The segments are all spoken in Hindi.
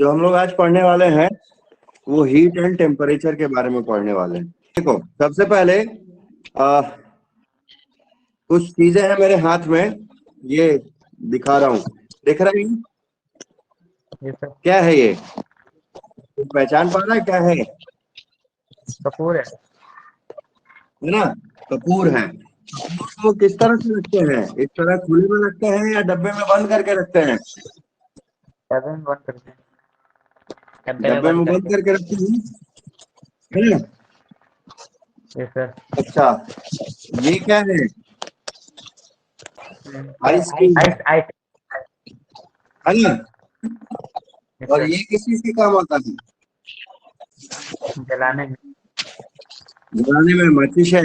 जो हम लोग आज पढ़ने वाले हैं वो हीट एंड टेम्परेचर के बारे में पढ़ने वाले हैं। देखो, सबसे पहले कुछ चीजें हैं मेरे हाथ में, ये दिखा रहा हूँ, दिख रहा है? क्या है ये? तुम पहचान पा रहा है क्या है? कपूर है ना? कपूर है। कपूर को किस तरह से रखते हैं? इस तरह खुले में रखते हैं या डब्बे में बंद करके रखते हैं? डब्बे में बंद करते हैं डब्बे में बंद करके रखते हैं, है ना? Yes sir. अच्छा, ये क्या है? आइस क्यूब आइस आइस है ना? और ये किस चीज के काम आता है? जलाने में। जलाने में, माचिस है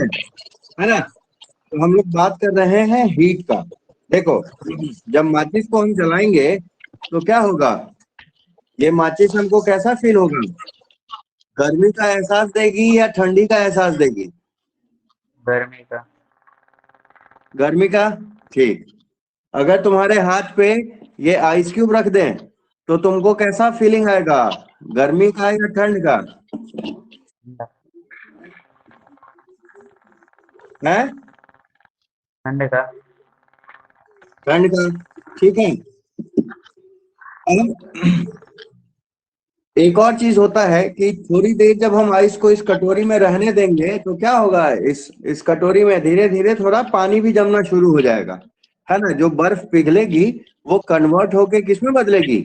ना? तो हम लोग बात कर रहे हैं हीट का। देखो, जब माचिस को हम जलाएंगे तो क्या होगा? ये माचिस हमको कैसा फील होगा? गर्मी का एहसास देगी या ठंडी का एहसास देगी? गर्मी का। गर्मी का। ठीक। अगर तुम्हारे हाथ पे ये आइस क्यूब रख दें तो तुमको कैसा फीलिंग आएगा? गर्मी का या ठंड का? है? ठंड का। ठंड का। ठीक है। अब एक और चीज होता है कि थोड़ी देर जब हम आइस को इस कटोरी में रहने देंगे तो क्या होगा? इस कटोरी में धीरे धीरे थोड़ा पानी भी जमना शुरू हो जाएगा, है ना? जो बर्फ पिघलेगी वो कन्वर्ट होके किस में बदलेगी?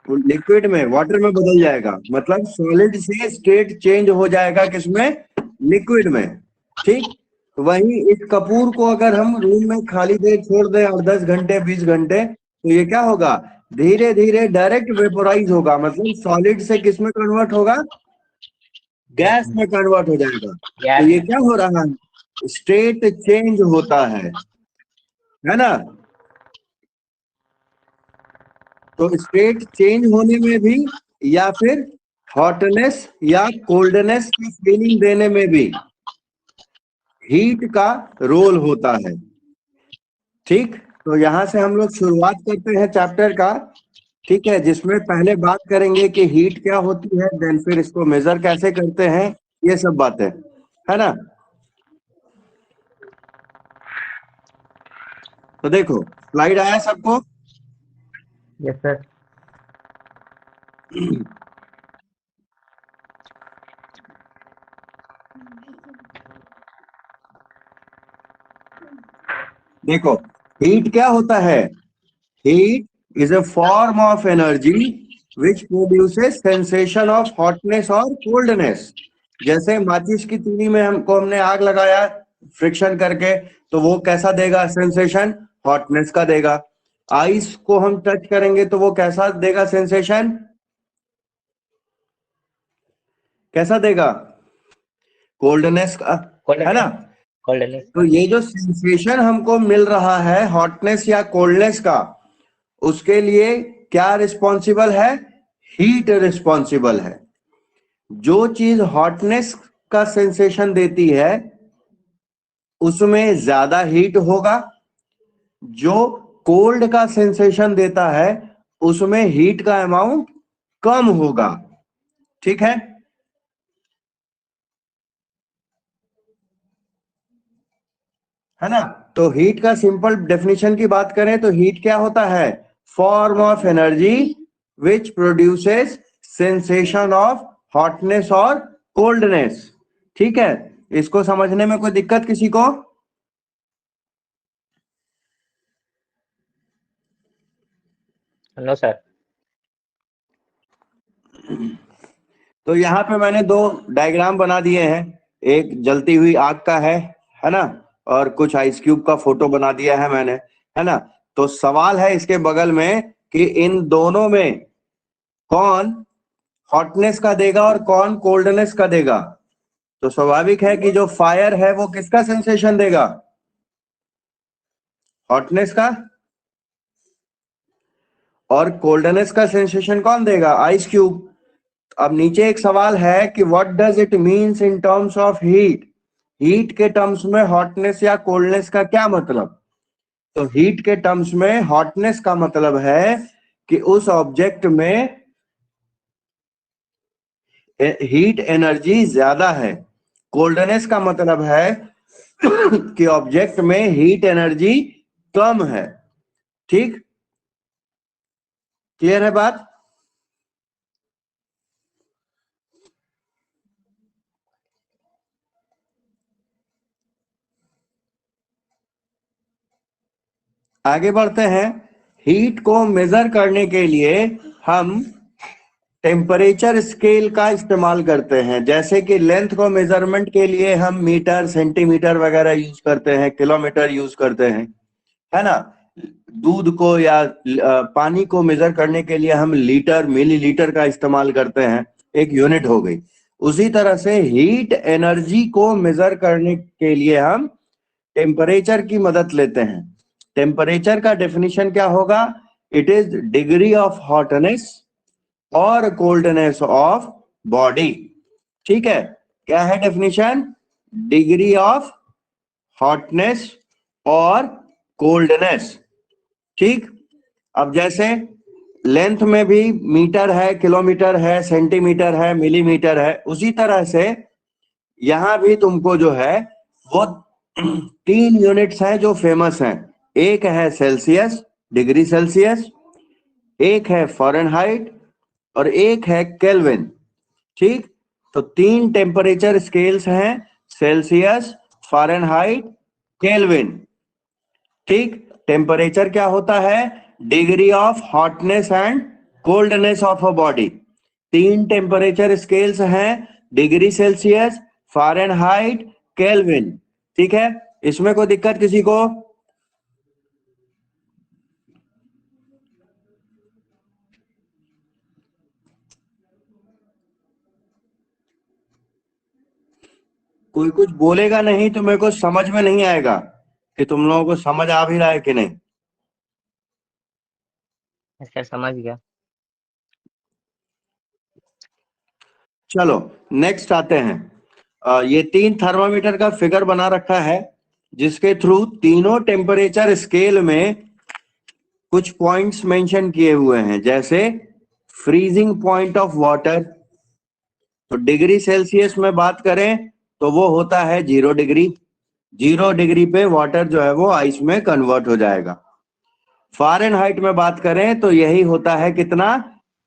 लिक्विड में, वाटर में बदल जाएगा। मतलब सॉलिड से स्टेट चेंज हो जाएगा किसमें? लिक्विड में। ठीक। वही इस कपूर को अगर हम रूम में खाली देर छोड़ दें और 10 घंटे 20 घंटे तो ये क्या होगा? धीरे धीरे डायरेक्ट वेपोराइज होगा। मतलब सॉलिड से किस में कन्वर्ट होगा? गैस में कन्वर्ट हो जाएगा। तो ये क्या हो रहा है? स्टेट चेंज होता है ना? तो स्टेट चेंज होने में भी या फिर हॉटनेस या कोल्डनेस की फीलिंग देने में भी हीट का रोल होता है। ठीक। तो यहां से हम लोग शुरुआत करते हैं चैप्टर का। ठीक है, जिसमें पहले बात करेंगे कि हीट क्या होती है, देन फिर इसको मेजर कैसे करते हैं, ये सब बातें, है ना? तो देखो, स्लाइड आया सबको? Yes sir. देखो, हीट क्या होता है? Heat is a form of energy which produces sensation of hotness और कोल्डनेस। जैसे माचिस की तीली में हमने आग लगाया फ्रिक्शन करके, तो वो कैसा देगा सेंसेशन? हॉटनेस का देगा। आइस को हम टच करेंगे तो वो कैसा देगा सेंसेशन? कैसा देगा? कोल्डनेस का, है ना? तो ये जो सेंसेशन हमको मिल रहा है हॉटनेस या कोल्डनेस का, उसके लिए क्या रिस्पॉन्सिबल है? हीट रिस्पॉन्सिबल है। जो चीज हॉटनेस का सेंसेशन देती है उसमें ज्यादा हीट होगा, जो कोल्ड का सेंसेशन देता है उसमें हीट का अमाउंट कम होगा। ठीक है ना? तो हीट का सिंपल डेफिनेशन की बात करें तो हीट क्या होता है? Form of energy which produces sensation of hotness और कोल्डनेस। ठीक है, इसको समझने में कोई दिक्कत किसी को? No sir. तो यहाँ पे मैंने दो डायग्राम बना दिए हैं। एक जलती हुई आग का है ना? और कुछ आइस क्यूब का फोटो बना दिया है मैंने, है ना? तो सवाल है इसके बगल में कि इन दोनों में कौन हॉटनेस का देगा और कौन कोल्डनेस का देगा? तो स्वाभाविक है कि जो फायर है वो किसका सेंसेशन देगा? हॉटनेस का। और कोल्डनेस का सेंसेशन कौन देगा? Ice cube. अब नीचे एक सवाल है कि what does it means in terms of heat? Heat के टर्म्स में हॉटनेस या कोल्डनेस का क्या मतलब? तो हीट के टर्म्स में हॉटनेस का मतलब है कि उस ऑब्जेक्ट में हीट एनर्जी ज्यादा है। कोल्डनेस का मतलब है कि ऑब्जेक्ट में हीट एनर्जी कम है। ठीक, क्लियर है बात? आगे बढ़ते हैं। हीट को मेजर करने के लिए हम टेम्परेचर स्केल का इस्तेमाल करते हैं। जैसे कि लेंथ को मेजरमेंट के लिए हम मीटर, सेंटीमीटर वगैरह यूज करते हैं, किलोमीटर यूज करते हैं, है ना। दूध को या पानी को मेजर करने के लिए हम लीटर, मिलीलीटर का इस्तेमाल करते हैं, एक यूनिट हो गई। उसी तरह से हीट एनर्जी को मेजर करने के लिए हम टेम्परेचर की मदद लेते हैं। टेम्परेचर का डेफिनेशन क्या होगा? It is degree of hotness और कोल्डनेस ऑफ बॉडी। ठीक है, क्या है डेफिनेशन? डिग्री ऑफ हॉटनेस और कोल्डनेस। ठीक, अब जैसे लेंथ में भी मीटर है, किलोमीटर है, सेंटीमीटर है, मिलीमीटर है, उसी तरह से यहां भी तुमको जो है वो 3 यूनिट्स हैं जो फेमस हैं। एक है सेल्सियस, डिग्री सेल्सियस, एक है फ़ारेनहाइट और एक है केल्विन। ठीक, तो 3 टेम्परेचर स्केल्स हैं, सेल्सियस, फ़ारेनहाइट, केल्विन। ठीक, टेम्परेचर क्या होता है? Degree of hotness and coldness of a body. 3 temperature scales हैं, डिग्री सेल्सियस, फ़ारेनहाइट, केल्विन। ठीक है, इसमें कोई दिक्कत किसी को? कोई कुछ बोलेगा नहीं तो मेरे को समझ में नहीं आएगा कि तुम लोगों को समझ आ भी रहा है कि नहीं। सर समझ गया। चलो नेक्स्ट आते हैं। ये 3 थर्मामीटर का फिगर बना रखा है जिसके थ्रू तीनों टेम्परेचर स्केल में कुछ पॉइंट्स मेंशन किए हुए हैं। जैसे फ्रीजिंग पॉइंट ऑफ वाटर, तो डिग्री सेल्सियस में बात करें तो वो होता है 0 डिग्री। 0 डिग्री पे वाटर जो है वो आइस में कन्वर्ट हो जाएगा। फ़ारेनहाइट में बात करें तो यही होता है कितना?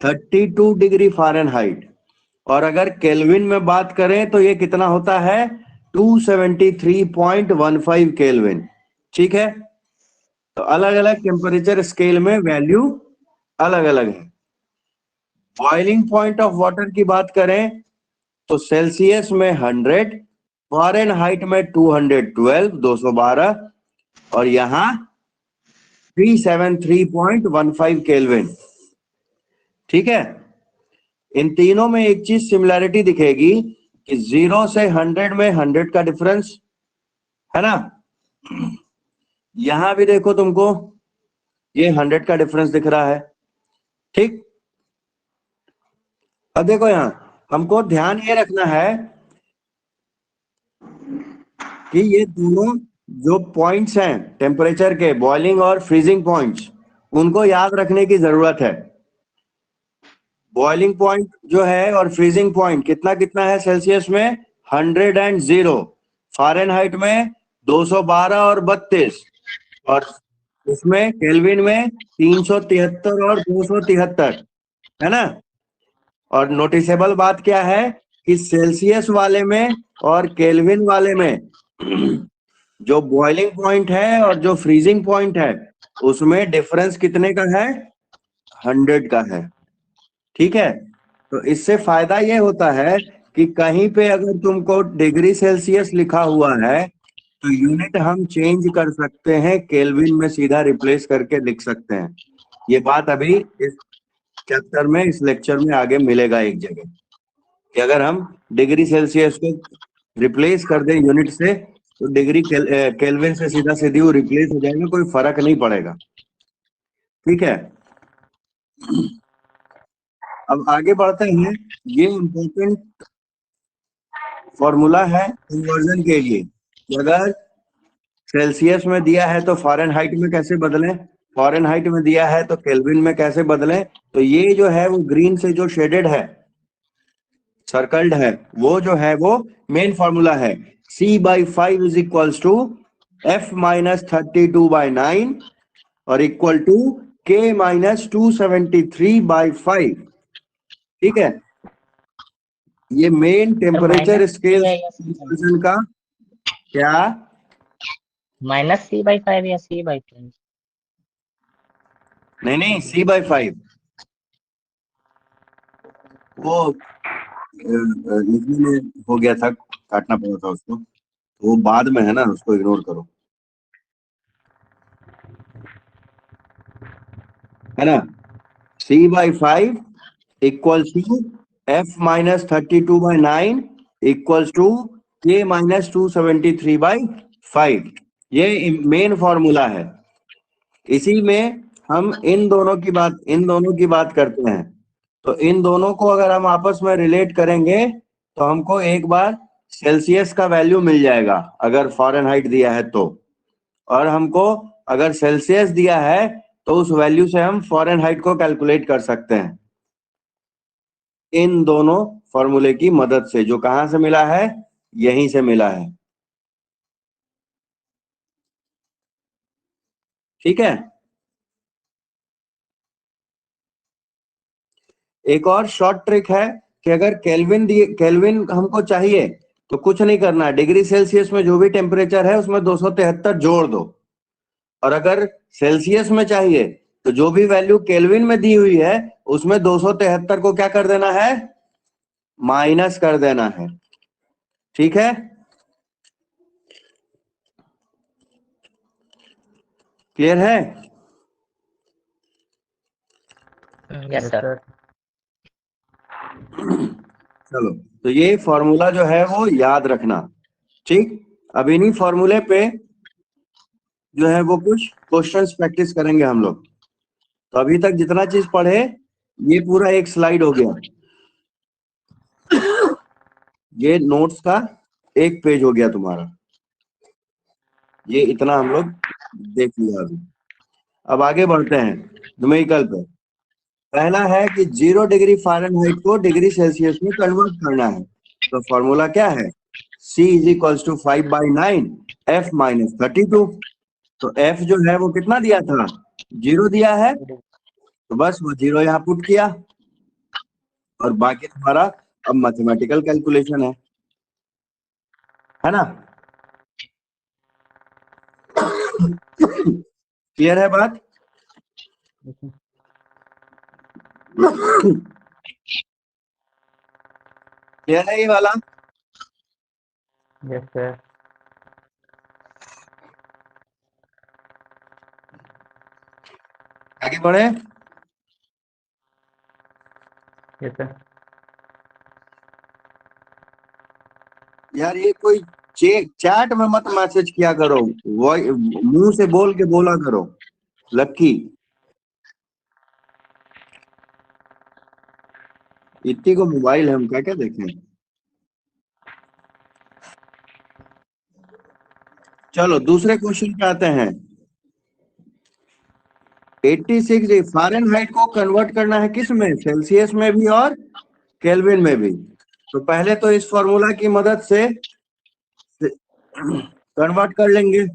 32 डिग्री फ़ारेनहाइट। और अगर केल्विन में बात करें तो ये कितना होता है? 273.15 केल्विन। ठीक है, तो अलग अलग टेम्परेचर स्केल में वैल्यू अलग अलग है। बॉइलिंग पॉइंट ऑफ वाटर की बात करें तो सेल्सियस में 100, फ़ारेनहाइट में 212, 212, और यहाँ 373.15 केल्विन। ठीक है, इन तीनों में एक चीज सिमिलैरिटी दिखेगी कि 0 से 100 में 100 का डिफरेंस है ना। यहां भी देखो तुमको ये 100 का डिफरेंस दिख रहा है। ठीक, अब देखो यहां हमको ध्यान ये रखना है कि ये दोनों जो पॉइंट्स हैं टेम्परेचर के, बॉइलिंग और फ्रीजिंग पॉइंट्स, उनको याद रखने की जरूरत है। बॉइलिंग पॉइंट जो है और फ्रीजिंग पॉइंट कितना कितना है सेल्सियस में? 100 और 0। फ़ारेनहाइट में 212 और 32, और उसमें केल्विन में 373 और 273, है ना। और नोटिसेबल बात क्या है कि सेल्सियस वाले में और केल्विन वाले में जो बॉइलिंग पॉइंट है और जो फ्रीजिंग पॉइंट है उसमें डिफरेंस कितने का है? 100 का है। ठीक है, तो इससे फायदा ये होता है कि कहीं पे अगर तुमको डिग्री सेल्सियस लिखा हुआ है तो यूनिट हम चेंज कर सकते हैं, केल्विन में सीधा रिप्लेस करके लिख सकते हैं। ये बात अभी इस चैप्टर में, इस लेक्चर में आगे मिलेगा एक जगह कि अगर हम डिग्री सेल्सियस को रिप्लेस कर दें यूनिट से तो डिग्री केल्विन से सीधा सीधी वो रिप्लेस हो जाएगा, कोई फर्क नहीं पड़ेगा। ठीक है, अब आगे बढ़ते हैं। ये इंपॉर्टेंट फॉर्मूला है कन्वर्जन के लिए कि अगर सेल्सियस में दिया है तो फ़ारेनहाइट में कैसे बदलें। फॉरेनहाइट में दिया है तो केल्विन में कैसे बदलें, तो ये जो है वो ग्रीन से जो शेडेड है, सर्कल्ड है, वो जो है वो मेन फॉर्मूला है। C/5 is equals to F-32/9 और इक्वल टू K-273/5। ठीक है, ये मेन टेम्परेचर स्केल का क्या, -C/5 या C/5? नहीं C/5 वो लिखने में हो गया था, काटना पड़ा था उसको, वो बाद में है ना, उसको इग्नोर करो, है ना। C/5 equals to F-32/9 equals to K-273/5। ये मेन फॉर्मूला है। इसी में हम इन दोनों की बात करते हैं। तो इन दोनों को अगर हम आपस में रिलेट करेंगे तो हमको एक बार सेल्सियस का वैल्यू मिल जाएगा अगर फॉरेनहाइट दिया है तो, और हमको अगर सेल्सियस दिया है तो उस वैल्यू से हम फॉरेनहाइट को कैलकुलेट कर सकते हैं इन दोनों फॉर्मूले की मदद से, जो कहां से मिला है, यहीं से मिला है। ठीक है, एक और शॉर्ट ट्रिक है कि अगर केल्विन हमको चाहिए तो कुछ नहीं करना, डिग्री सेल्सियस में जो भी टेम्परेचर है उसमें 273 जोड़ दो, और अगर सेल्सियस में चाहिए तो जो भी वैल्यू केल्विन में दी हुई है उसमें 273 को क्या कर देना है, माइनस कर देना है। ठीक है, क्लियर है। Yes sir. चलो, तो ये फॉर्मूला जो है वो याद रखना। ठीक, अब इन्हीं फॉर्मूले पे जो है वो कुछ क्वेश्चंस प्रैक्टिस करेंगे हम लोग। तो अभी तक जितना चीज पढ़े ये पूरा एक स्लाइड हो गया, ये नोट्स का एक पेज हो गया तुम्हारा, ये इतना हम लोग देख लिया अभी। अब आगे बढ़ते हैं न्यूमेरिकल पे। पहला है कि 0 डिग्री फ़ारेनहाइट को डिग्री सेल्सियस में कन्वर्ट करना है। तो फॉर्मूला क्या है, C is equals to 5/9 F-32। तो F जो है वो कितना दिया था, 0 दिया है, तो बस वो 0 यहाँ पुट किया, और बाकी तुम्हारा अब मैथमेटिकल कैलकुलेशन है ना। क्लियर है बात। क्लियर है ये वाला। Yes sir. आगे बढ़े। Yes sir. यार ये कोई चैट में मत मैसेज किया करो, मुंह से बोल के बोला करो। लक्की, इतनी को मोबाइल है, हम क्या क्या देखें। चलो दूसरे क्वेश्चन पे आते हैं। 86 फ़ारेनहाइट को कन्वर्ट करना है किस में, सेल्सियस में भी और केल्विन में भी। तो पहले तो इस फॉर्मूला की मदद से कन्वर्ट कर लेंगे।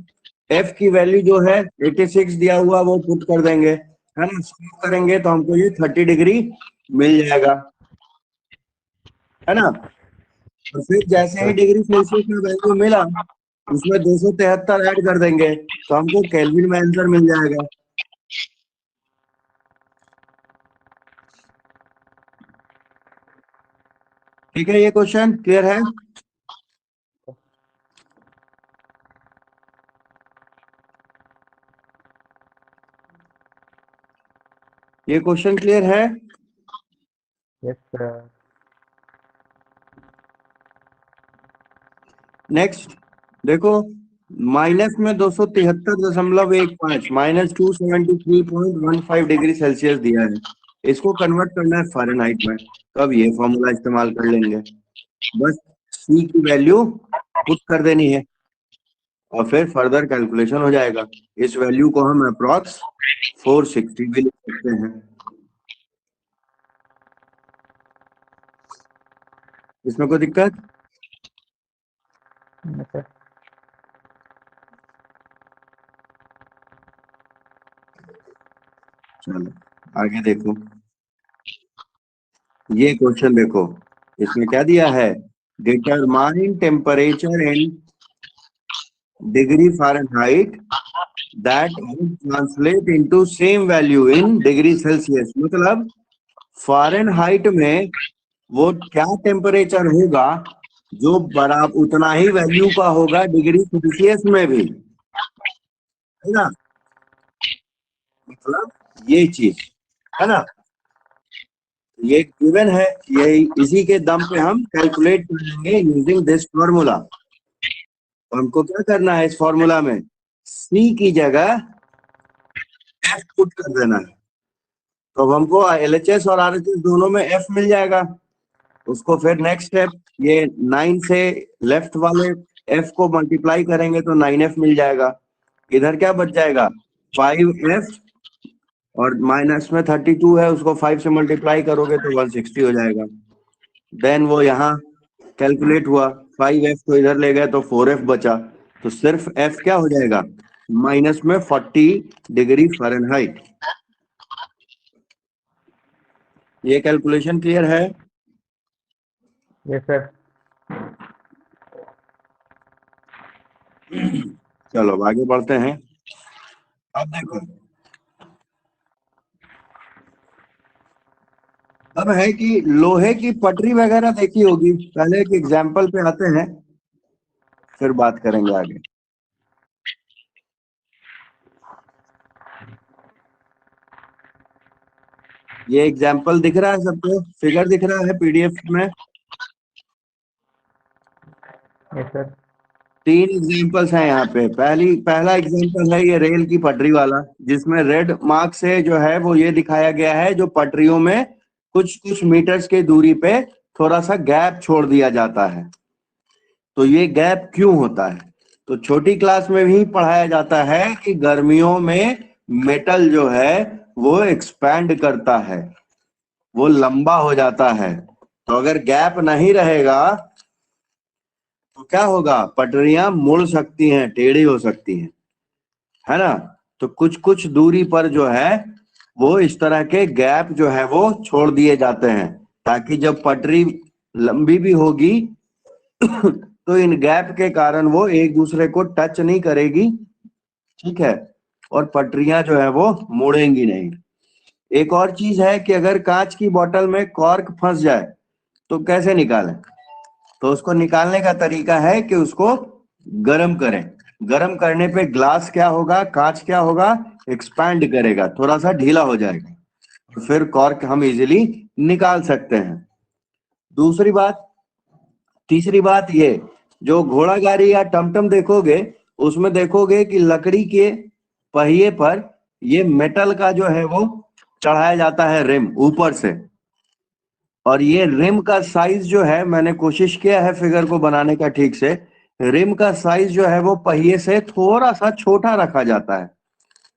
F की वैल्यू जो है 86 दिया हुआ वो पुट कर देंगे, है ना। सॉल्व करेंगे तो हमको ये 30 डिग्री मिल जाएगा, है ना। और फिर जैसे ही डिग्री सेल्सियस में वैल्यू मिला उसमें 273 ऐड कर देंगे तो हमको केल्विन में आंसर मिल जाएगा। ठीक है, ये क्वेश्चन क्लियर है। ये क्वेश्चन क्लियर है। Yes sir. नेक्स्ट देखो, माइनस में 273.15 -273.15 डिग्री सेल्सियस दिया है, इसको कन्वर्ट करना है फ़ारेनहाइट में, तो अब ये फॉर्मूला इस्तेमाल कर लेंगे। बस C की वैल्यू पुट कर देनी है, और फिर फर्दर कैलकुलेशन हो जाएगा। इस वैल्यू को हम अप्रॉक्स 460 भी लिख सकते हैं। इसमें कोई दिक्कत? yes sir, चलो आगे देखो, ये क्वेश्चन देखो, इसमें क्या दिया है, determine temperature in degree Fahrenheit that translate into same value in degree Celsius. मतलब फ़ारेनहाइट में वो क्या टेम्परेचर होगा जो बराबर उतना ही वैल्यू का होगा डिग्री सेल्सियस में भी, है ना। मतलब ये चीज है ना, ये गिवन है, ये इसी के दम पे हम कैलकुलेट कर लेंगे यूजिंग दिस फॉर्मूला। हमको क्या करना है इस फॉर्मूला में, सी की जगह एफ पुट कर देना है, तो अब हमको एलएचएस और आरएचएस दोनों में एफ मिल जाएगा। उसको फिर नेक्स्ट स्टेप, ये 9 से लेफ्ट वाले एफ को मल्टीप्लाई करेंगे तो 9f मिल जाएगा। इधर क्या बच जाएगा, 5f, और माइनस में 32 है, उसको 5 से मल्टीप्लाई करोगे तो 160 हो जाएगा। देन वो यहाँ कैलकुलेट हुआ, 5f को इधर ले गए तो 4f बचा, तो सिर्फ f क्या हो जाएगा, माइनस में 40 डिग्री फ़ारेनहाइट। ये कैलकुलेशन क्लियर है? yes sir, चलो अब आगे बढ़ते हैं। अब देखो, अब है कि लोहे की पटरी वगैरह देखी होगी, पहले एक एग्जाम्पल पे आते हैं फिर बात करेंगे आगे। ये एग्जाम्पल दिख रहा है सबको, फिगर दिख रहा है पीडीएफ में? yes sir, 3 एग्जाम्पल्स हैं यहाँ पे। पहला एग्जाम्पल है ये रेल की पटरी वाला, जिसमें रेड मार्क से जो है वो ये दिखाया गया है, जो पटरियों में कुछ कुछ मीटर्स के दूरी पे थोड़ा सा गैप छोड़ दिया जाता है। तो ये गैप क्यों होता है, तो छोटी क्लास में भी पढ़ाया जाता है कि गर्मियों में मेटल जो है वो एक्सपैंड करता है, वो लंबा हो जाता है। तो अगर गैप नहीं रहेगा तो क्या होगा, पटरियां मुड़ सकती हैं, टेढ़ी हो सकती हैं, है ना। तो कुछ कुछ दूरी पर जो है वो इस तरह के गैप जो है वो छोड़ दिए जाते हैं, ताकि जब पटरी लंबी भी होगी तो इन गैप के कारण वो एक दूसरे को टच नहीं करेगी, ठीक है, और पटरियां जो है वो मुड़ेंगी नहीं। एक और चीज है कि अगर कांच की बोतल में कॉर्क फंस जाए तो कैसे निकालें, तो उसको निकालने का तरीका है कि उसको गर्म करें। गर्म करने पे ग्लास क्या होगा, कांच क्या होगा, एक्सपैंड करेगा, थोड़ा सा ढीला हो जाएगा, और फिर कॉर्क हम इजीली निकाल सकते हैं। दूसरी बात, तीसरी बात, ये जो घोड़ा गाड़ी या टमटम देखोगे उसमें देखोगे कि लकड़ी के पहिए पर ये मेटल का जो है वो चढ़ाया जाता है रिम ऊपर से, और ये रिम का साइज जो है, मैंने कोशिश किया है फिगर को बनाने का ठीक से, रिम का साइज जो है वो पहिए से थोड़ा सा छोटा रखा जाता है।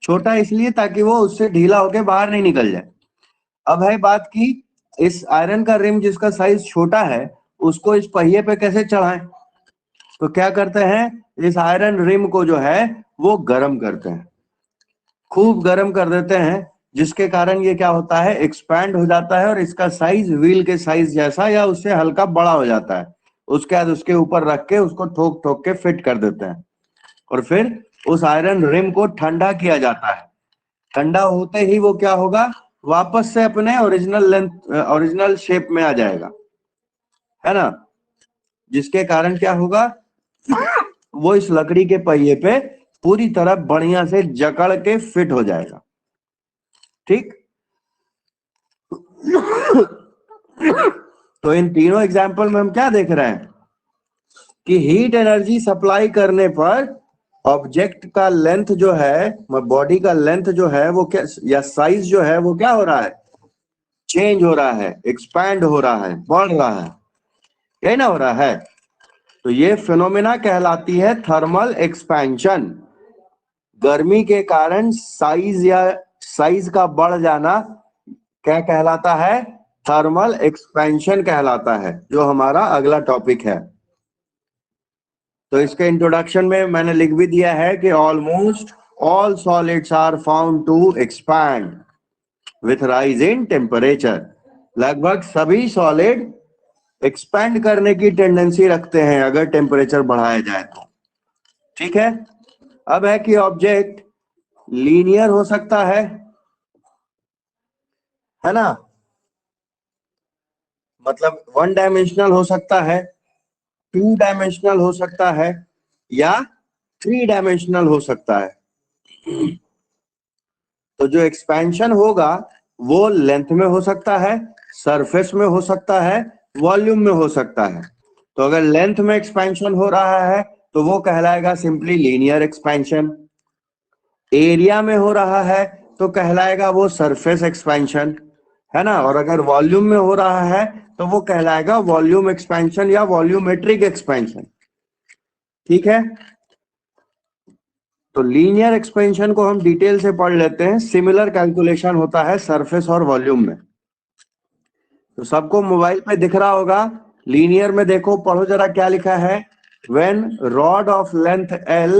छोटा इसलिए ताकि वो उससे ढीला होके बाहर नहीं निकल जाए। अब है बात की इस आयरन का रिम जिसका साइज छोटा है उसको इस पहिए पे कैसे चढ़ाएं, तो क्या करते हैं, इस आयरन रिम को जो है वो गर्म करते हैं, खूब गर्म कर देते हैं, जिसके कारण ये क्या होता है, एक्सपैंड हो जाता है और इसका साइज व्हील के साइज जैसा या उससे हल्का बड़ा हो जाता है। उसके बाद उसके ऊपर रख के उसको ठोक ठोक के फिट कर देते हैं, और फिर उस आयरन रिम को ठंडा किया जाता है। ठंडा होते ही वो क्या होगा, वापस से अपने ओरिजिनल लेंथ, ओरिजिनल शेप में आ जाएगा, है ना। जिसके कारण क्या होगा, वो इस लकड़ी के पहिए पे पूरी तरह बढ़िया से जकड़ के फिट हो जाएगा, ठीक। तो इन तीनों एग्जाम्पल में हम क्या देख रहे हैं कि हीट एनर्जी सप्लाई करने पर ऑब्जेक्ट का लेंथ जो है, बॉडी का लेंथ जो है वो क्या, या साइज जो है वो क्या हो रहा है, चेंज हो रहा है, एक्सपैंड हो रहा है, बढ़ रहा है, यही ना हो रहा है। तो ये फिनोमेना कहलाती है थर्मल एक्सपेंशन। गर्मी के कारण साइज का बढ़ जाना क्या कहलाता है? थर्मल एक्सपेंशन कहलाता है, जो हमारा अगला टॉपिक है। तो इसके इंट्रोडक्शन में मैंने लिख भी दिया है कि almost all solids are found to expand with rise in temperature. लगभग सभी सॉलिड एक्सपैंड करने की टेंडेंसी रखते हैं अगर टेम्परेचर बढ़ाया जाए तो। ठीक है। अब है कि ऑब्जेक्ट लीनियर हो सकता है ना, मतलब 1 डायमेंशनल हो सकता है, 2 डायमेंशनल हो सकता है, या 3 डायमेंशनल हो सकता है। तो जो एक्सपेंशन होगा वो लेंथ में हो सकता है, सरफेस में हो सकता है, वॉल्यूम में हो सकता है। तो अगर लेंथ में एक्सपेंशन हो रहा है तो वो कहलाएगा सिंपली लीनियर एक्सपेंशन। एरिया में हो रहा है तो कहलाएगा वो सरफेस एक्सपेंशन, है ना। और अगर वॉल्यूम में हो रहा है तो वो कहलाएगा वॉल्यूम एक्सपेंशन या वॉल्यूमेट्रिक एक्सपेंशन। ठीक है। तो लीनियर एक्सपेंशन को हम डिटेल से पढ़ लेते हैं। सिमिलर कैलकुलेशन होता है सरफेस और वॉल्यूम में। तो सबको मोबाइल पे दिख रहा होगा। लीनियर में देखो, पढ़ो जरा क्या लिखा है। When rod of length L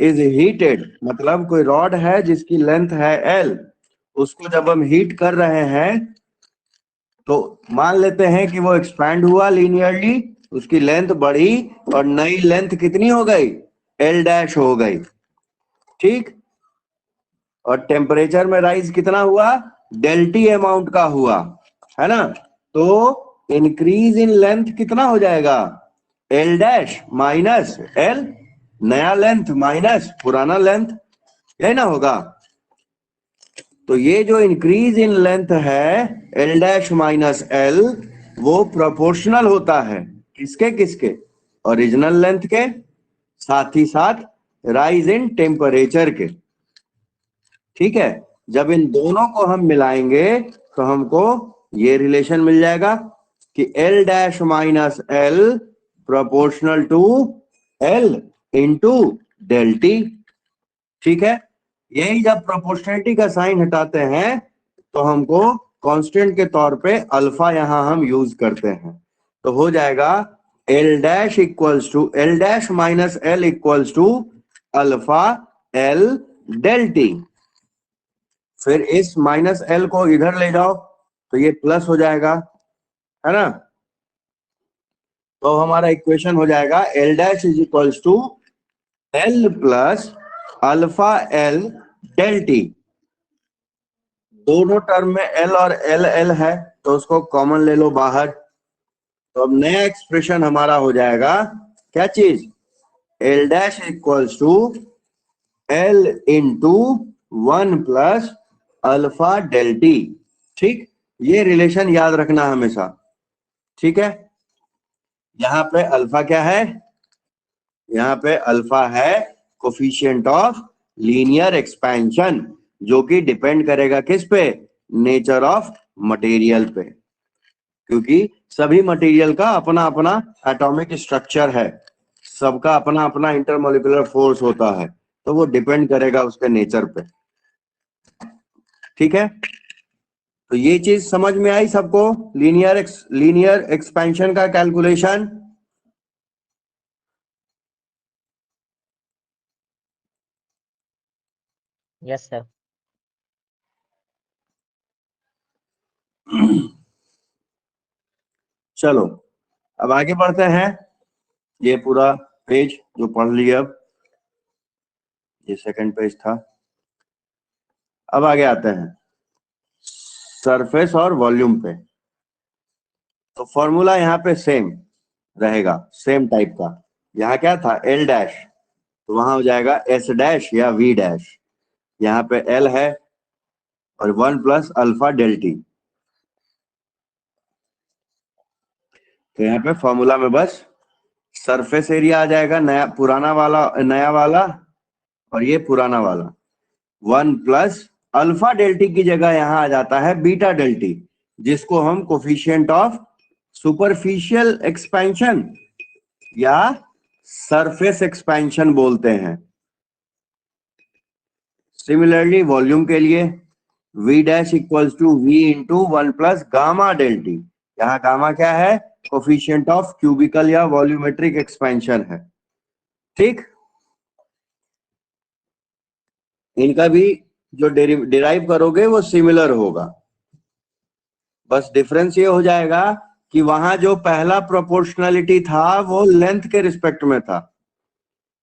is heated, मतलब कोई रॉड है जिसकी लेंथ है L, उसको जब हम हीट कर रहे हैं तो मान लेते हैं कि वो एक्सपैंड हुआ लीनियरली, उसकी लेंथ बढ़ी और नई लेंथ कितनी हो गई? L डैश हो गई। ठीक। और टेम्परेचर में राइज कितना हुआ? डेल्टी अमाउंट का हुआ, है ना। तो इंक्रीज इन लेंथ कितना हो जाएगा? L डैश माइनस L, नया लेंथ माइनस पुराना लेंथ, यही ना होगा। तो ये जो इंक्रीज इन लेंथ है L डैश माइनस L, वो प्रोपोर्शनल होता है किसके किसके? ओरिजिनल लेंथ के, साथ ही साथ राइज इन टेम्परेचर के। ठीक है। जब इन दोनों को हम मिलाएंगे तो हमको ये रिलेशन मिल जाएगा कि L dash minus L proportional to L into del T. ठीक है। यही जब प्रोपोर्शनलिटी का साइन हटाते हैं तो हमको कांस्टेंट के तौर पे अल्फा यहां हम यूज करते हैं। तो हो जाएगा L dash equals to L dash minus L equals to alpha L del T. फिर इस माइनस L को इधर ले जाओ तो ये प्लस हो जाएगा, है ना। तो हमारा इक्वेशन हो जाएगा L dash is equals to L plus alpha L del T. दोनों टर्म में L और L है तो उसको कॉमन ले लो बाहर। तो अब नया एक्सप्रेशन हमारा हो जाएगा क्या चीज? L dash equals to L into 1 plus alpha del T. ठीक। ये रिलेशन याद रखना हमेशा। ठीक है। यहाँ पे अल्फा क्या है? यहाँ पे अल्फा है कोफिशिएंट ऑफ लीनियर एक्सपेंशन, जो कि डिपेंड करेगा किस पे? नेचर ऑफ मटेरियल पे। क्योंकि सभी मटेरियल का अपना अपना एटॉमिक स्ट्रक्चर है, सबका अपना अपना इंटरमोलिकुलर फोर्स होता है, तो वो डिपेंड करेगा उसके नेचर पे। ठीक है। तो ये चीज समझ में आई सबको? लीनियर एक्सपेंशन का कैलकुलेशन। Yes sir. चलो अब आगे बढ़ते हैं। ये पूरा पेज जो पढ़ लिया, अब ये सेकंड पेज था। अब आगे आते हैं सरफेस और वॉल्यूम पे। तो फॉर्मूला यहाँ पे सेम रहेगा, सेम टाइप का। यहाँ क्या था? L डैश, तो वहां हो जाएगा S डैश या V डैश। यहाँ पे L है और 1 प्लस अल्फा डेल टी। तो यहाँ पे फॉर्मूला में बस सरफेस एरिया आ जाएगा, नया पुराना वाला, नया वाला और ये पुराना वाला। 1 प्लस अल्फा डेल टी की जगह यहाँ आ जाता है बीटा डेल टी, जिसको हम कोफिशिएंट ऑफ सुपरफिशियल एक्सपेंशन या सरफेस एक्सपेंशन बोलते हैं। सिमिलरली वॉल्यूम के लिए V dash equals to V into 1 plus gamma del T. यहाँ गामा क्या है? कोफिशिएंट ऑफ क्यूबिकल या वॉल्यूमेट्रिक एक्सपेंशन है। ठीक, इनका भी जो डिराइव करोगे वो सिमिलर होगा, बस डिफरेंस ये हो जाएगा कि वहां जो पहला प्रोपोर्शनलिटी था वो लेंथ के रिस्पेक्ट में था।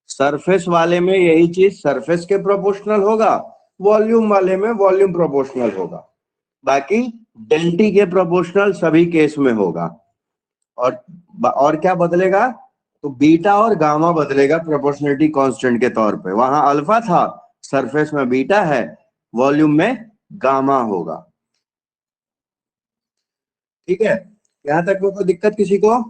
सरफेस वाले में यही चीज सरफेस के प्रोपोर्शनल होगा, वॉल्यूम वाले में वॉल्यूम प्रोपोर्शनल होगा, बाकी डेल्टी के प्रोपोर्शनल सभी केस में होगा। और क्या बदलेगा? तो बीटा और गामा बदलेगा प्रोपोर्शनलिटी कांस्टेंट के तौर पे। वहां अल्फा था, सरफेस में बीटा है, वॉल्यूम में गामा होगा। ठीक है, यहां तक में कोई दिक्कत किसी को?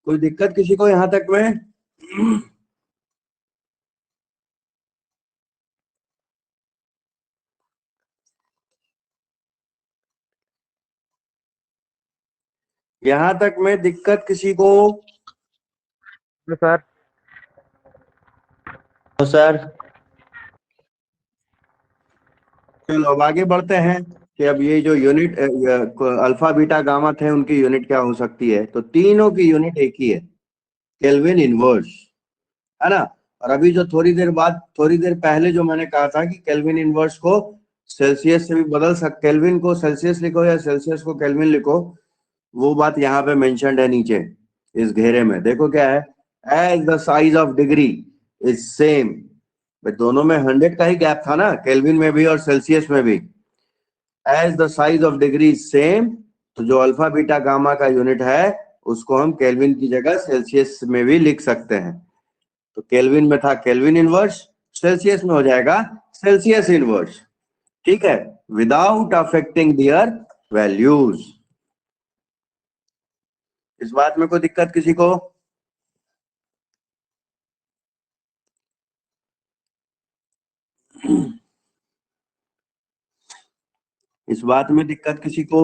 कोई दिक्कत किसी को यहां तक में? यहां तक में दिक्कत किसी को? तो सर तो सर चलो अब आगे बढ़ते हैं कि अब ये जो यूनिट अल्फा बीटा गामा थे उनकी यूनिट क्या हो सकती है। तो तीनों की यूनिट एक ही है, केल्विन इनवर्स, है ना। और अभी जो थोड़ी देर पहले जो मैंने कहा था कि केल्विन इनवर्स को सेल्सियस से भी बदल सकते, केल्विन को सेल्सियस लिखो या सेल्सियस को केल्विन लिखो, वो बात यहाँ पे मेंशन्ड है नीचे इस घेरे में। देखो क्या है, as the size of degree is same. दोनों में 100 का ही गैप था ना, केल्विन में भी और सेल्सियस में भी। As the size of degree is same, तो जो अल्फा बीटा गामा का यूनिट है उसको हम केल्विन की जगह सेल्सियस में भी लिख सकते हैं। तो केल्विन में था केल्विन इनवर्स, सेल्सियस में हो जाएगा सेल्सियस इनवर्स। ठीक है, विदाउट अफेक्टिंग दियर वैल्यूज। इस बात में कोई दिक्कत किसी को? इस बात में दिक्कत किसी को?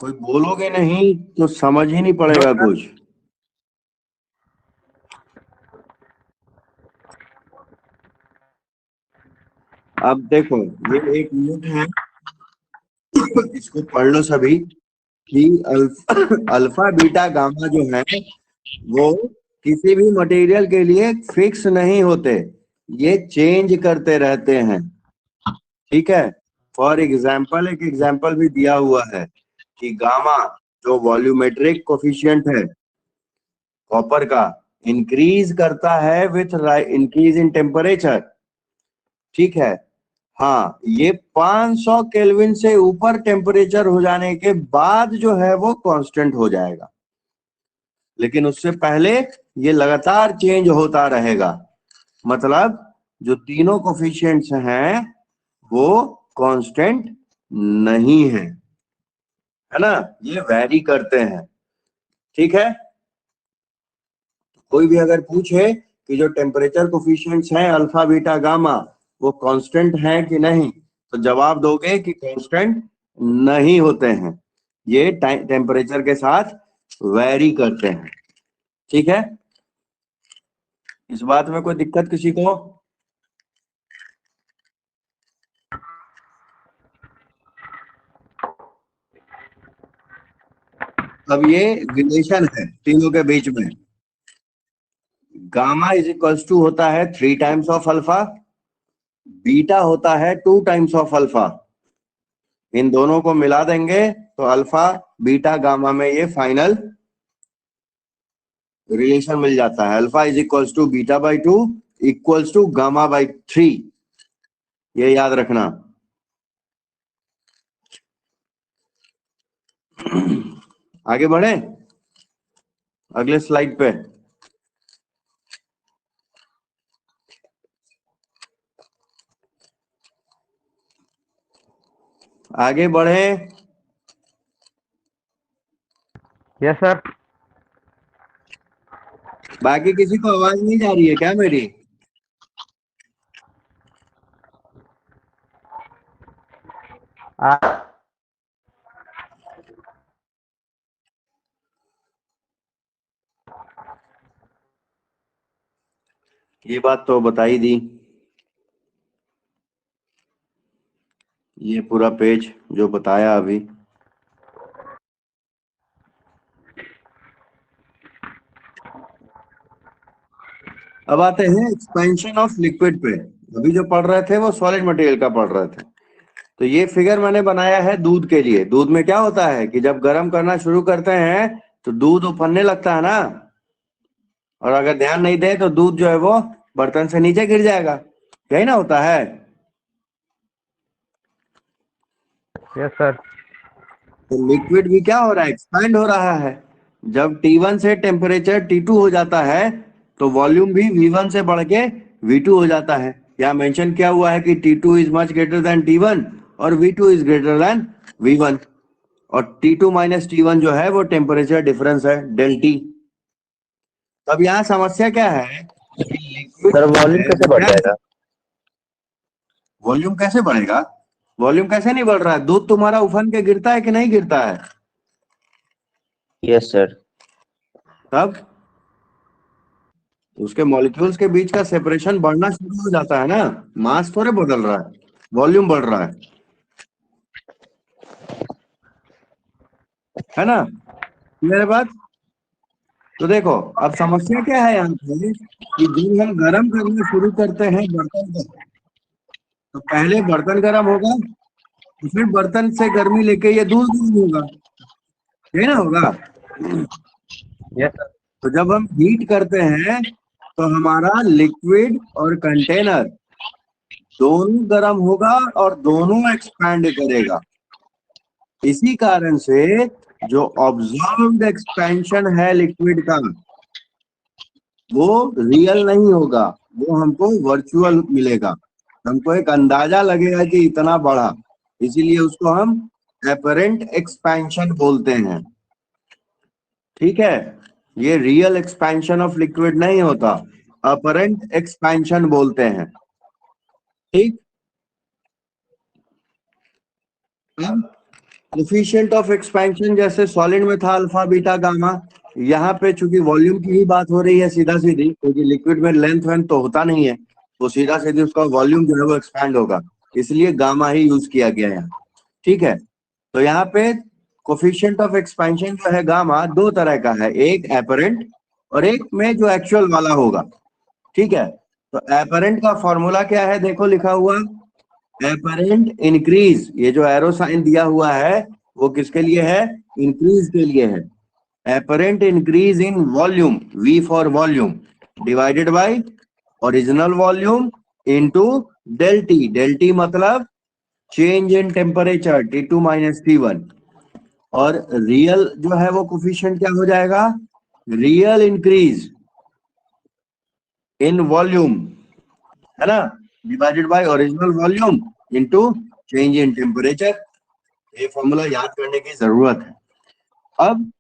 कोई बोलोगे नहीं तो समझ ही नहीं नो पड़ेगा सर। कुछ। अब देखो, ये एक नोट है, इसको पढ़ लो सभी कि अल्फा बीटा गामा जो है वो किसी भी मटेरियल के लिए फिक्स नहीं होते, ये चेंज करते रहते हैं। ठीक है, फॉर एग्जाम्पल एक एग्जाम्पल भी दिया हुआ है कि गामा जो वॉल्यूमेट्रिक कोफिशिएंट है कॉपर का, इंक्रीज करता है विथ इंक्रीज इन टेम्परेचर। ठीक है, हाँ, ये 500 केल्विन से ऊपर टेम्परेचर हो जाने के बाद जो है वो कांस्टेंट हो जाएगा, लेकिन उससे पहले ये लगातार चेंज होता रहेगा। मतलब जो तीनों कोफिशिएंट्स हैं वो कांस्टेंट नहीं है ना, ये वैरी करते हैं। ठीक है, कोई भी अगर पूछे कि जो टेम्परेचर कोफिशिएंट्स हैं अल्फा बीटा गामा वो कांस्टेंट हैं कि नहीं, तो जवाब दोगे कि कांस्टेंट नहीं होते हैं, ये टेम्परेचर के साथ वैरी करते हैं। ठीक है, इस बात में कोई दिक्कत किसी को? अब ये रिलेशन है तीनों के बीच में, गामा इज इक्वल्स टू होता है 3 टाइम्स ऑफ अल्फा, बीटा होता है 2 टाइम्स ऑफ अल्फा। इन दोनों को मिला देंगे तो अल्फा बीटा गामा में ये फाइनल रिलेशन मिल जाता है, alpha is equals to beta by 2 equals to gamma by 3। ये याद रखना। आगे बढ़े अगले स्लाइड पे। आगे बढ़े, यस सर। बाकी किसी को आवाज नहीं जा रही है क्या मेरी? आ, ये बात तो बता ही दी। ये पूरा पेज जो बताया अभी। अब आते हैं एक्सपेंशन ऑफ लिक्विड पे। अभी जो पढ़ रहे थे वो सॉलिड मटेरियल का पढ़ रहे थे। तो ये फिगर मैंने बनाया है दूध के लिए। दूध में क्या होता है कि जब गर्म करना शुरू करते हैं तो दूध उफनने लगता है ना, और अगर ध्यान नहीं दे तो दूध जो है वो बर्तन से नीचे गिर जाएगा। यही ना होता है? Yes sir. तो लिक्विड भी क्या हो रहा है, एक्सपैंड हो रहा है। जब T1 से टेम्परेचर T2 हो जाता है तो वॉल्यूम भी V1 से बढ़ के V2 हो जाता है। यहाँ मेंशन किया हुआ है कि T2 is much greater than T1 और V2 is greater than V1। और T2 माइनस T1 जो है वो टेम्परेचर डिफरेंस है, डेल टी। अब यहाँ समस्या क्या है कि लिक्विड सर जो वॉल्यूम है कैसे वो बढ़ क्या है? जाएगा? वॉल्यूम कैसे बढ़ेगा? वॉल्यूम कैसे नहीं बढ़ रहा है? दूध तुम्हारा उफन के गिरता है कि नहीं गिरता है? Yes sir. तब उसके मॉलिक्यूल्स के बीच का सेपरेशन बढ़ना शुरू हो जाता है ना। मास थोड़े बदल रहा है, वॉल्यूम बढ़ रहा है ना? मेरे बात तो देखो। अब समस्या क्या है यहाँ पे कि जब हम गर्म करना शुरू करते हैं बर्तन को, तो पहले बर्तन गर्म होगा, तो फिर बर्तन से गर्मी लेके ये दूध गर्म होगा। यही ना होगा? Yes sir. तो जब हम हीट करते हैं तो हमारा लिक्विड और कंटेनर दोनों गर्म होगा और दोनों एक्सपैंड करेगा। इसी कारण से जो ऑब्जर्व्ड एक्सपेंशन है लिक्विड का वो रियल नहीं होगा, वो हमको वर्चुअल मिलेगा। हमको एक अंदाजा लगेगा कि इतना बढ़ा, इसीलिए उसको हम एपरेंट एक्सपेंशन बोलते हैं। ठीक है? ये रियल एक्सपेंशन ऑफ लिक्विड नहीं होता, अपरेंट एक्सपेंशन बोलते हैं। ठीक। अब कोफिशिएंट ऑफ एक्सपेंशन जैसे सॉलिड में था अल्फा बीटा गामा, यहाँ पे चूंकि वॉल्यूम की ही बात हो रही है सीधा सीधी, क्योंकि लिक्विड में लेंथ वेंथ तो होता नहीं है, तो सीधा सीधी उसका वॉल्यूम जो है वो एक्सपैंड होगा, इसलिए गामा ही यूज किया गया है। ठीक है? तो यहाँ पे कोफिशिएंट ऑफ एक्सपेंशन जो है गामा दो तरह का है, एक एपरेंट और एक में जो एक्चुअल वाला होगा। ठीक है? तो एपरेंट का फॉर्मूला क्या है, देखो लिखा हुआ, एपरेंट इंक्रीज। ये जो एरो साइन दिया हुआ है वो किसके लिए है? इंक्रीज के लिए है। Apparent increase in volume, V for volume, divided by original volume into del T. Del T मतलब change in temperature T2 minus T1। और रियल जो है वो कोफिशिएंट क्या हो जाएगा? रियल इंक्रीज इन वॉल्यूम, है ना, divided by original volume into change in temperature. ये फॉर्मूला याद करने की जरूरत है। अब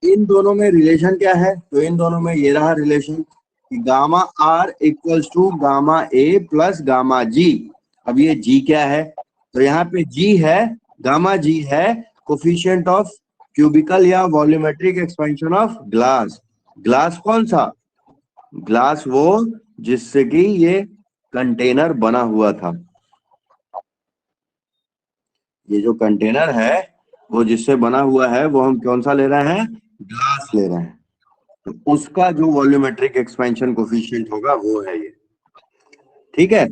इन दोनों में रिलेशन क्या है? तो इन दोनों में ये रहा रिलेशन कि gamma R equals to gamma A plus gamma G. अब ये जी क्या है? तो यहाँ पे जी है, गामा जी है कोफिशिएंट ऑफ क्यूबिकल या volumetric expansion of glass. Glass कौन सा? ग्लास वो जिससे कि ये कंटेनर बना हुआ था। ये जो कंटेनर है वो जिससे बना हुआ है वो हम कौन सा ले रहे हैं? ग्लास ले रहे हैं। तो उसका जो वॉल्यूमेट्रिक एक्सपेंशन कोफिशिएंट होगा वो है ये। ठीक है?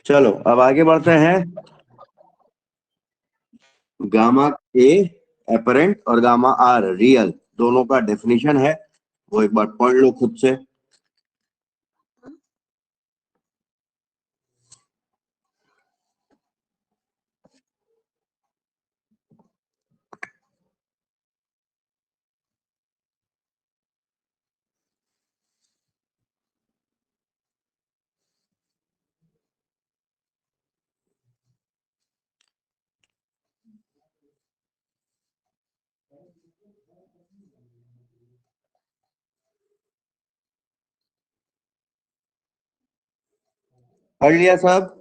चलो अब आगे बढ़ते हैं। गामा ए एपरेंट और गामा आर रियल, दोनों का डेफिनेशन है, वो एक बार पढ़ लो खुद से। पढ़ लिया साहब?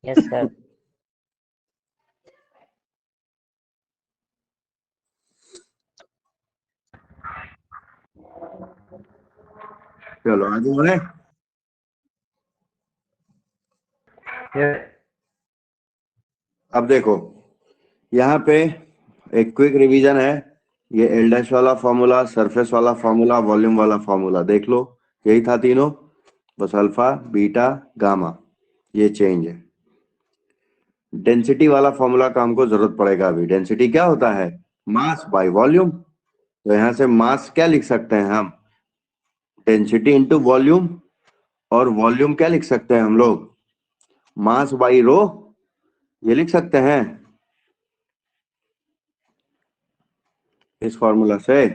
Yes, sir. चलो आगे बढ़े। Yes. अब देखो यहाँ पे एक क्विक रिवीजन है। ये एल डैश वाला फॉर्मूला, सरफेस वाला फॉर्मूला, वॉल्यूम वाला फॉर्मूला देख लो, यही था तीनों, बस अल्फा बीटा गामा ये चेंज है। डेंसिटी वाला फॉर्मूला का हमको जरूरत पड़ेगा अभी। डेंसिटी क्या होता है? Mass by volume. तो यहाँ से मास क्या लिख सकते हैं हम? Density into volume. और वॉल्यूम क्या लिख सकते हैं हम लोग? मास बाई रो, ये लिख सकते हैं इस फॉर्मूला से।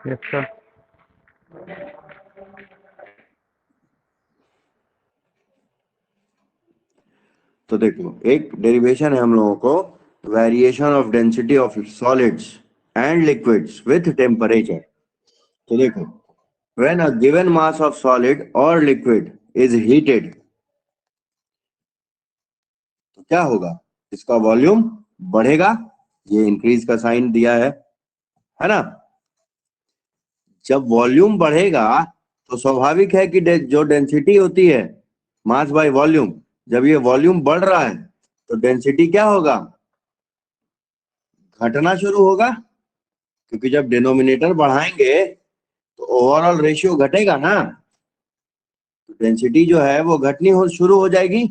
Yes, sir. तो देखो एक डेरिवेशन है हम लोगों को, variation of density of solids and liquids with temperature. तो देखो when a given mass of solid और लिक्विड इज हीटेड, तो क्या होगा? इसका वॉल्यूम बढ़ेगा, ये इंक्रीज का साइन दिया है ना। जब वॉल्यूम बढ़ेगा तो स्वाभाविक है कि जो डेंसिटी होती है मास बाय वॉल्यूम, जब ये वॉल्यूम बढ़ रहा है तो डेंसिटी क्या होगा? घटना शुरू होगा, क्योंकि जब डिनोमिनेटर बढ़ाएंगे तो ओवरऑल रेशियो घटेगा ना, तो डेंसिटी जो है वो घटनी शुरू हो जाएगी।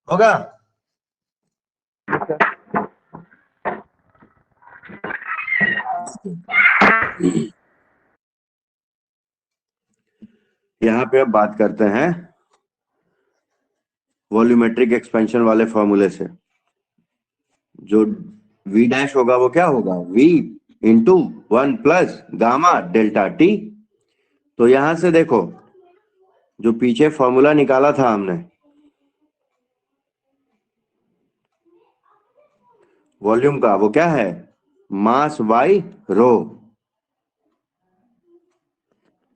होगा? यहाँ पे अब बात करते हैं वॉल्यूमेट्रिक एक्सपेंशन वाले फॉर्मूले से। जो v डैश होगा वो क्या होगा? v into 1 plus gamma delta T. तो यहां से देखो जो पीछे फॉर्मूला निकाला था हमने वॉल्यूम का, वो क्या है? Mass by rho.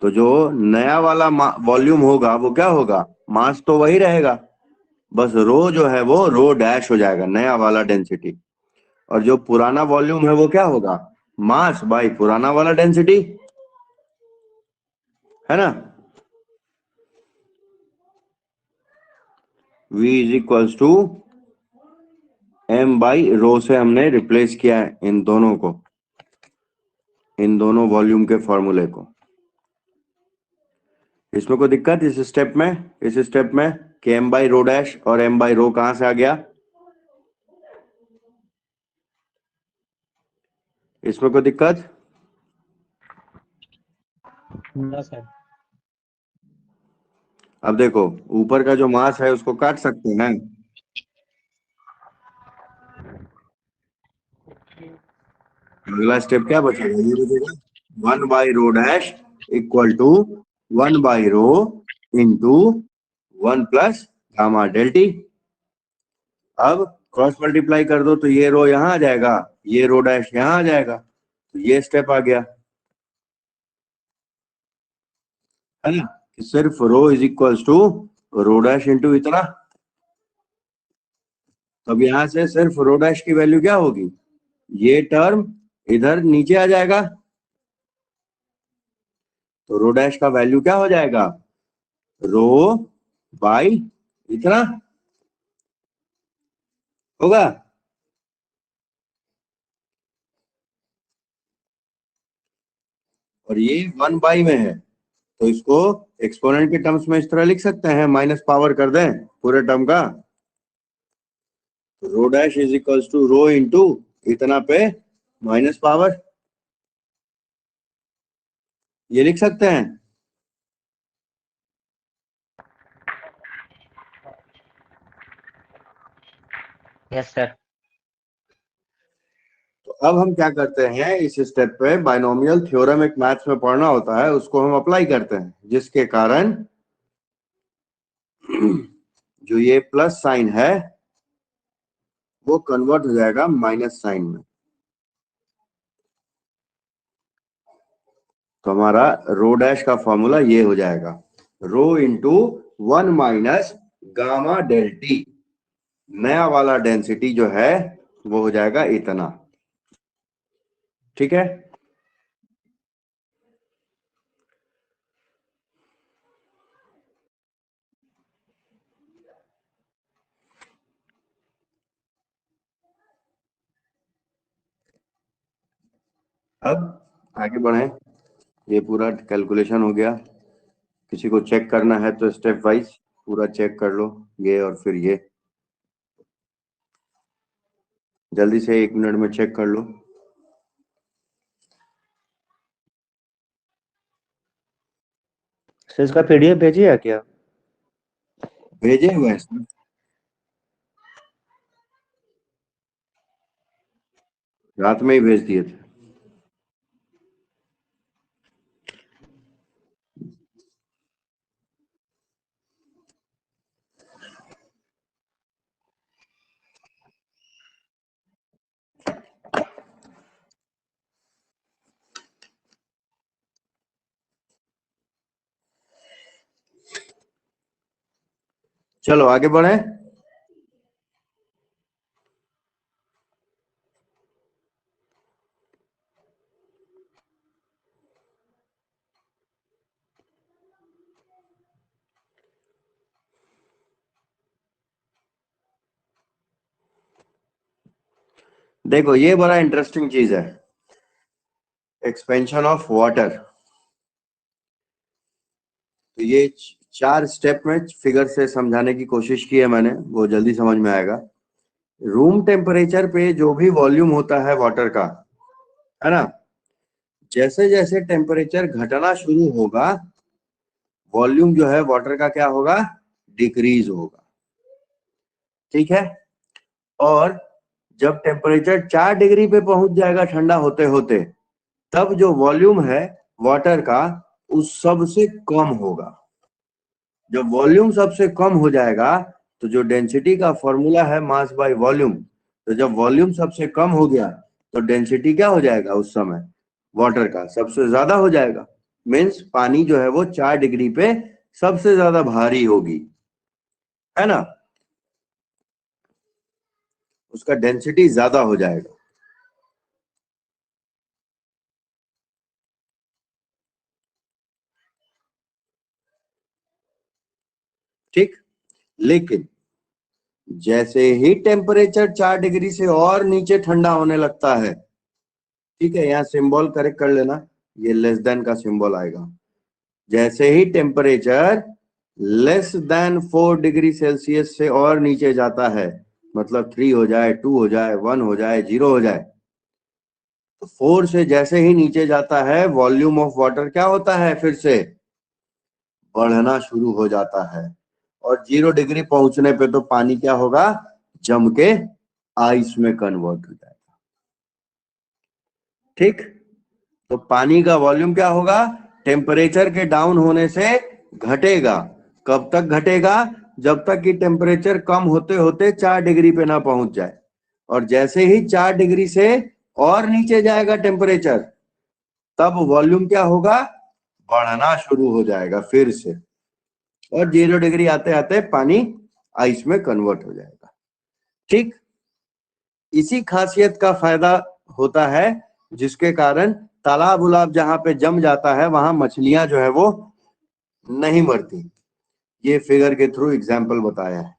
तो जो नया वाला वॉल्यूम होगा वो क्या होगा? मास तो वही रहेगा, बस रो जो है वो रो डैश हो जाएगा, नया वाला डेंसिटी। और जो पुराना वॉल्यूम है वो क्या होगा? मास बाई पुराना वाला डेंसिटी, है ना। v is equals to m by rho से हमने रिप्लेस किया है इन दोनों को, इन दोनों वॉल्यूम के फॉर्मूले को। इसमें कोई दिक्कत इस स्टेप में? इस स्टेप में कि m बाई रो डैश और m बाई रो कहां से आ गया? इसमें कोई दिक्कत? No, sir. अब देखो ऊपर का जो मास है उसको काट सकते हैं। अगला स्टेप क्या बचेगा? ये बचेगा 1 by rho dash equal to 1 by rho into 1 plus gamma del T. अब क्रॉस मल्टीप्लाई कर दो तो ये रो यहां आ जाएगा, ये रो डैश यहां आ जाएगा, तो ये स्टेप आ गया, है ना। कि सिर्फ rho is equals to rho dash into इतना। तब यहां से सिर्फ रो डैश की वैल्यू क्या होगी? ये टर्म इधर नीचे आ जाएगा, तो रो डैश का वैल्यू क्या हो जाएगा? रो बाई इतना होगा। और ये 1 बाई में है, तो इसको एक्सपोनेंट के टर्म्स में इस तरह लिख सकते हैं, माइनस पावर कर दें पूरे टर्म का। Rho dash is equals to rho into इतना पे माइनस पावर, ये लिख सकते हैं। Yes sir. तो अब हम क्या करते हैं, इस स्टेप पे बाइनोमियल थ्योरम एक मैथ्स में पढ़ना होता है, उसको हम अप्लाई करते हैं, जिसके कारण जो ये प्लस साइन है वो कन्वर्ट हो जाएगा माइनस साइन में। तो हमारा रो डैश का फॉर्मूला ये हो जाएगा, रो इंटू 1 माइनस गामा डेल्टी, नया वाला डेंसिटी जो है वो हो जाएगा इतना। ठीक है, अब आगे बढ़े। ये पूरा कैलकुलेशन हो गया, किसी को चेक करना है तो स्टेप वाइज पूरा चेक कर लो, ये और फिर ये, जल्दी से 1 मिनट में चेक कर लो। सर इसका पीडीएफ भेजिए क्या? भेजे हुए हैं सर, रात में ही भेज दिए थे। चलो आगे बढ़े। देखो ये बड़ा इंटरेस्टिंग चीज है, एक्सपेंशन ऑफ वाटर। तो ये 4 स्टेप में फिगर से समझाने की कोशिश की है मैंने, वो जल्दी समझ में आएगा। रूम टेम्परेचर पे जो भी वॉल्यूम होता है वाटर का, है ना, जैसे जैसे टेम्परेचर घटना शुरू होगा वॉल्यूम जो है वाटर का क्या होगा, डिक्रीज होगा। ठीक है, और जब टेम्परेचर 4 डिग्री पे पहुंच जाएगा ठंडा होते होते, तब जो वॉल्यूम है वाटर का उस सबसे कम होगा। जब वॉल्यूम सबसे कम हो जाएगा तो जो डेंसिटी का फॉर्मूला है मास बाय वॉल्यूम, तो जब वॉल्यूम सबसे कम हो गया तो डेंसिटी क्या हो जाएगा उस समय, वाटर का सबसे ज्यादा हो जाएगा। मीन्स पानी जो है वो 4 डिग्री पे सबसे ज्यादा भारी होगी, है ना, उसका डेंसिटी ज्यादा हो जाएगा। ठीक, लेकिन जैसे ही टेम्परेचर 4 डिग्री से और नीचे ठंडा होने लगता है, ठीक है, यहाँ सिंबल करेक्ट कर लेना, ये लेस देन का सिंबल आएगा। जैसे ही temperature less than 4 degree Celsius से और नीचे जाता है, मतलब 3 हो जाए, 2 हो जाए, 1 हो जाए, 0 हो जाए, तो 4 से जैसे ही नीचे जाता है वॉल्यूम ऑफ वाटर क्या होता है, फिर से बढ़ना शुरू हो जाता है। और 0 डिग्री पहुंचने पे तो पानी क्या होगा, जम के आइस में कन्वर्ट हो जाएगा। ठीक, तो पानी का वॉल्यूम क्या होगा, टेम्परेचर के डाउन होने से घटेगा। कब तक घटेगा, जब तक कि टेम्परेचर कम होते होते 4 डिग्री पे ना पहुंच जाए। और जैसे ही 4 डिग्री से और नीचे जाएगा टेम्परेचर, तब वॉल्यूम क्या होगा, बढ़ना शुरू हो जाएगा फिर से, और 0 डिग्री आते आते पानी आइस में कन्वर्ट हो जाएगा। ठीक, इसी खासियत का फायदा होता है जिसके कारण तालाब उलाब जहां पे जम जाता है वहां मछलियां जो है वो नहीं मरती। ये फिगर के थ्रू एग्जाम्पल बताया है।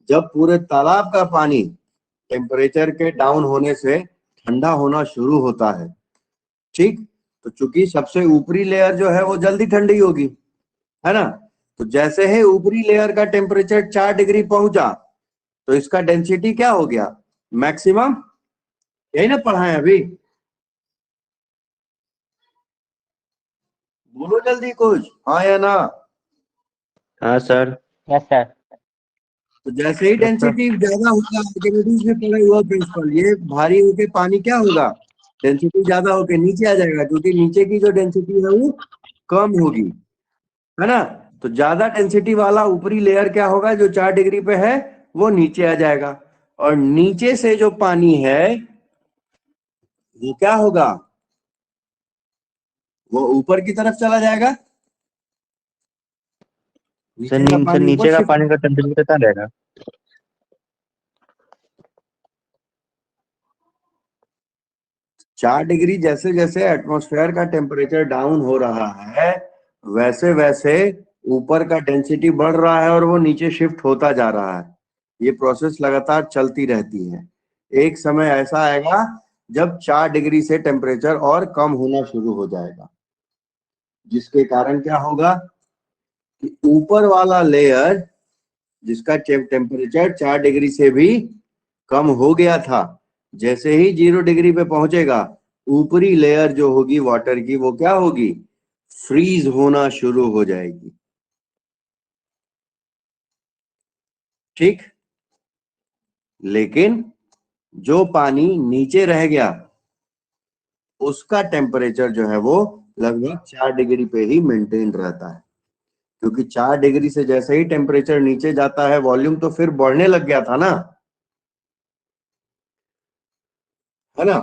जब पूरे तालाब का पानी टेम्परेचर के डाउन होने से ठंडा होना शुरू होता है, ठीक, तो चूंकि सबसे ऊपरी लेयर जो है वो जल्दी ठंडी होगी, है ना, तो जैसे ही ऊपरी लेयर का टेम्परेचर 4 डिग्री पहुंचा तो इसका डेंसिटी क्या हो गया, मैक्सिमम। यही ना पढ़ाए अभी, बोलो जल्दी कुछ, हाँ या ना। हाँ सर। Yes sir. तो जैसे ही डेंसिटी ज्यादा होगा, आर्किमिडीज में पढ़ा हुआ प्रिंसिपल, ये भारी होके पानी क्या होगा, डेंसिटी ज्यादा होके नीचे आ जाएगा, क्योंकि नीचे की जो डेंसिटी है वो कम होगी, है ना। तो ज्यादा डेंसिटी वाला ऊपरी लेयर क्या होगा, जो 4 डिग्री पे है वो नीचे आ जाएगा, और नीचे से जो पानी है वो क्या होगा, वो ऊपर की तरफ चला जाएगा। सर नीचे का पानी ऊपर नीचे का शिफ्ट, पानी का टेम्परेचर कितना रहेगा? 4 डिग्री जैसे जैसे एटमॉस्फेयर का टेम्परेचर डाउन हो रहा है, वैसे वैसे ऊपर का डेंसिटी बढ़ रहा है और वो नीचे शिफ्ट होता जा रहा है। ये प्रोसेस लगातार चलती रहती है। एक समय ऐसा आएगा जब 4 डिग्री से टेम्परेचर और कम होना शुरू हो जाएगा, जिसके कारण क्या होगा कि ऊपर वाला लेयर जिसका टेम्परेचर 4 डिग्री से भी कम हो गया था, जैसे ही 0 डिग्री पे पहुंचेगा, ऊपरी लेयर जो होगी वाटर की वो क्या होगी, फ्रीज होना शुरू हो जाएगी। ठीक, लेकिन जो पानी नीचे रह गया उसका टेम्परेचर जो है वो लगभग 4 डिग्री पे ही मेंटेन रहता है, क्योंकि 4 डिग्री से जैसे ही टेम्परेचर नीचे जाता है, वॉल्यूम तो फिर बढ़ने लग गया था ना, है ना।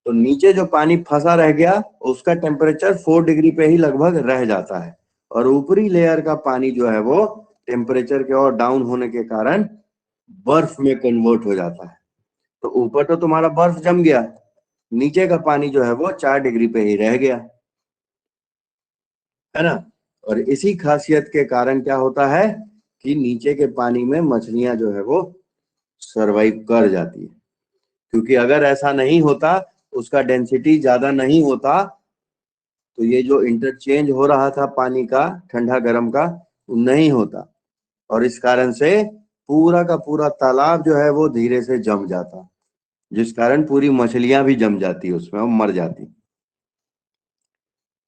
तो नीचे जो पानी फंसा रह गया उसका टेम्परेचर 4 डिग्री पे ही लगभग रह जाता है, और ऊपरी लेयर का पानी जो है वो टेम्परेचर के और डाउन होने के कारण बर्फ में कन्वर्ट हो जाता है। तो ऊपर तो तुम्हारा बर्फ जम गया, नीचे का पानी जो है वो 4 डिग्री पे ही रह गया, है ना। और इसी खासियत के कारण क्या होता है कि नीचे के पानी में मछलियां जो है वो सरवाइव कर जाती है, क्योंकि अगर ऐसा नहीं होता, उसका डेंसिटी ज्यादा नहीं होता, तो ये जो इंटरचेंज हो रहा था पानी का ठंडा गर्म का, वो नहीं होता, और इस कारण से पूरा का पूरा तालाब जो है वो धीरे से जम जाता, जिस कारण पूरी मछलियां भी जम जाती उसमें और मर जाती।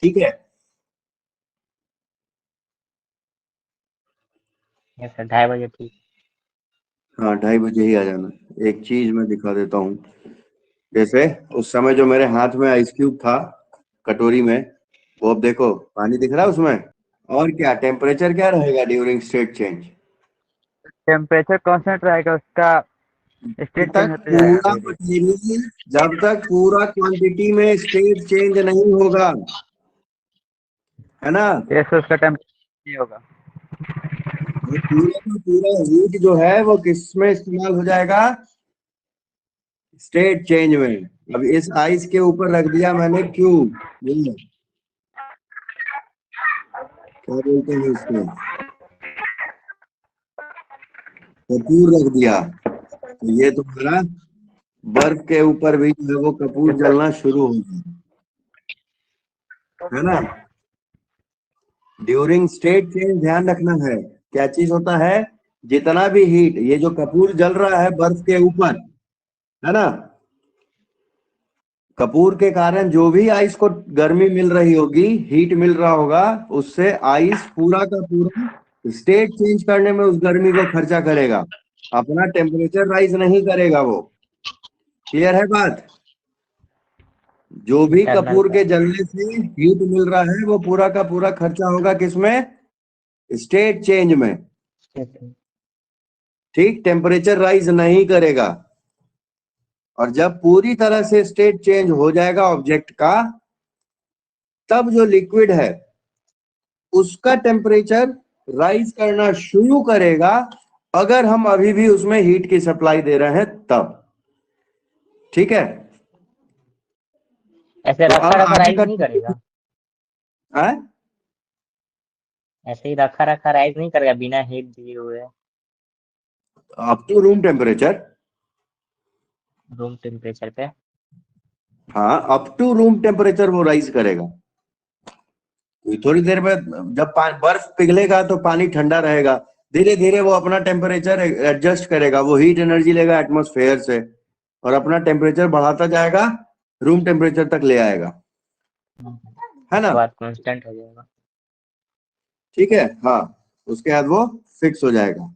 ठीक है, यस सर, 2:30 ठीक। हाँ 2:30 ही आ जाना। एक चीज मैं दिखा देता हूँ, जैसे उस समय जो मेरे हाथ में आइस क्यूब था कटोरी में, वो अब देखो पानी दिख रहा है उसमें, और क्या टेम्परेचर क्या रहेगा during state change, temperature constant रहेगा, उसका जब स्टेट चेंज तक होते जाएगा पूरा धीरे धीरे। मटेरियल, जब तक पूरा क्वांटिटी में स्टेट चेंज नहीं होगा, है ना। जैसे उसका टेम्परेचर नहीं होगा। वो पूरा का पूरा हीट जो है वो किस में इस्तेमाल हो जाएगा, स्टेट चेंज में। अब इस आइस के ऊपर रख दिया मैंने क्यूब, ये क्या बोलते हैं इसको, कपूर रख दिया, तो ये तुम्हारा बर्फ के ऊपर भी जो है वो कपूर जलना शुरू हो गया, है ना। ड्यूरिंग स्टेट चेंज ध्यान रखना है, क्या चीज होता है, जितना भी हीट, ये जो कपूर जल रहा है बर्फ के ऊपर, है ना, कपूर के कारण जो भी आइस को गर्मी मिल रही होगी, हीट मिल रहा होगा, उससे आइस पूरा का पूरा स्टेट चेंज करने में उस गर्मी को खर्चा करेगा, अपना टेम्परेचर राइज नहीं करेगा वो। क्लियर है बात, जो भी इंटरनल कपूर का। के जलने से हीट मिल रहा है वो पूरा का पूरा खर्चा होगा किसमें, स्टेट चेंज में। ठीक, टेम्परेचर राइज नहीं करेगा, और जब पूरी तरह से स्टेट चेंज हो जाएगा ऑब्जेक्ट का, तब जो लिक्विड है उसका टेम्परेचर राइज करना शुरू करेगा, अगर हम अभी भी उसमें हीट की सप्लाई दे रहे हैं तब। ठीक है, ऐसे तो रखा अब रखा आगे राइज का नहीं करेगा? है? ऐसे ही रखा रखा राइज नहीं करेगा बिना हीट दिए हुए? Up to room temperature, room temperature पे? हाँ अप टू रूम टेम्परेचर वो राइज करेगा। थोड़ी देर में जब बर्फ पिघलेगा तो पानी ठंडा रहेगा, धीरे धीरे वो अपना टेम्परेचर एडजस्ट करेगा, वो हीट एनर्जी लेगा एटमॉस्फेयर से और अपना टेम्परेचर बढ़ाता जाएगा, रूम टेम्परेचर तक ले आएगा, है ना। बात कांस्टेंट हो जाएगा। ठीक है, हाँ, उसके बाद वो फिक्स हो जाएगा।